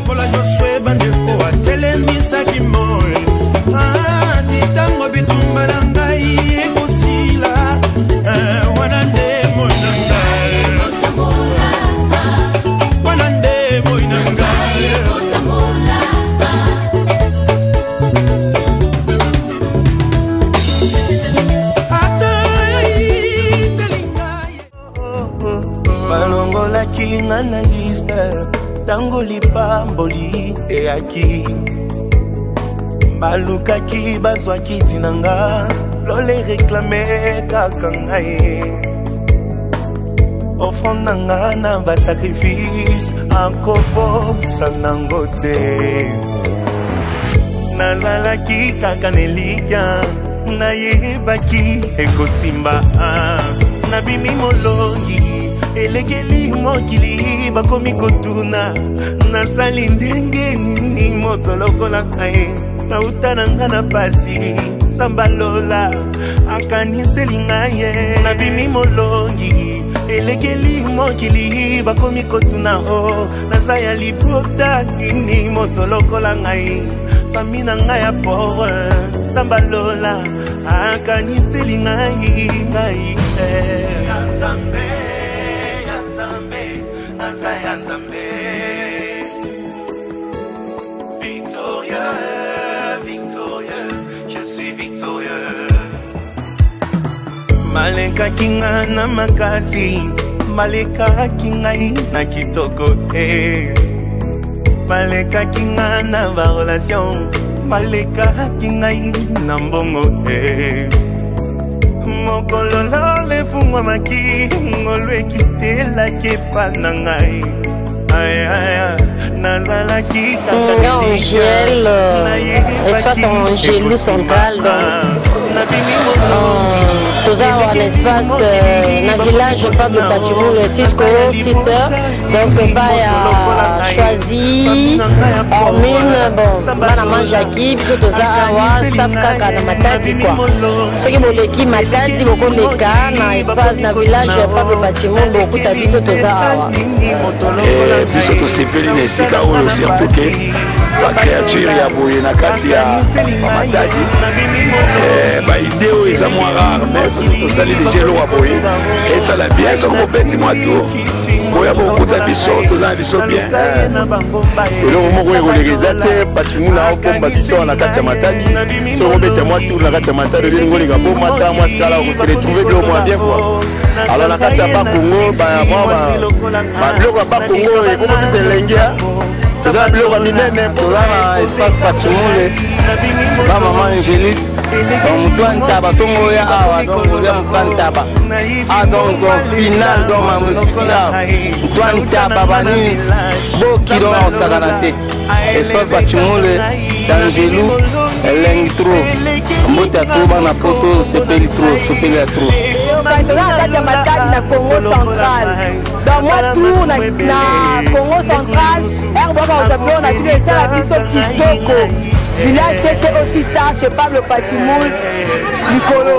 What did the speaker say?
lokola Josué bandeko atelemisaki moi titango bitumba na ngai ekosila wana nde moi na ngai wana nde moi na ngai balongolaki nga na liste tango lipamboli eyaki balukaki bazwaki tinanga lole reklame kaka ngai ofondanga na basakrifise akobosa nango te nazalaki kaka nelikya nayebaki ekosimba nabimi molongi elekeli mokili bakomi kotuna nasali ndenge nini moto lokola ngai nautananga na pasi sambalola akaniseli ngai nabimi molongi elekeli mokili bakomi kotuna naza ya libota nini moto lokola ngai fami na ngai ya pore sambalola akaniseli ngai Victorieux, victorieux, je suis victorieux. Maleka kinga na makasi, maleka kinga na kitoko maleka kinga na ba relation, maleka kinga na mbongo Mokolo le fungwa maki, ngolwe kitela kepa na ngai. Angèle, espace Angélou central, donc un espace dans le village Pablo Pachimoul, Cisco, Sister, donc Baye a choisi Ormine, bon, Banama Jackie, puis tout ça, staff Kaka na Matadi quoi. Ceux qui veulent l'équipe Matadi, beaucoup les cas, dans l'espace dans le village Pablo Pachimoul, beaucoup d'habitants tout ça. biso tosepeli na esika oyo surtout bakreature ya boye na kati ya Matadi baide oyo eza mwa rare mais tozali deja eloko boye esala bien soko bobeti mwa tour boya bokuta biso toza na biso bien eloko moko ekoleka eza te Pachimoul aokomba biso na kati ya Matadi soko bobeta mwa tour na kati ya Matadi ekoleka bomata mwa skala koretrouve bilo mwa bien quoi. Alors na kati ya Bakongo babiloko ya Bakongo ekomokita elengia toza biloko ya minene toza na espace Pachimoul ba mama Angélique donc Ntaba tongo ya awa donc oza Ntaba donc final donc mamusukila Ntaba banini bokilo na osakana te espace Pachimoul d'Angélou elengi trop mbote ya trop bana poto sepeli trop sopeli ya trop na Congo central. Dans moi tout na Congo central, on a vu ça la biso Kitoko. Village c'est aussi star chez Pablo Pachimoul, Nicolo.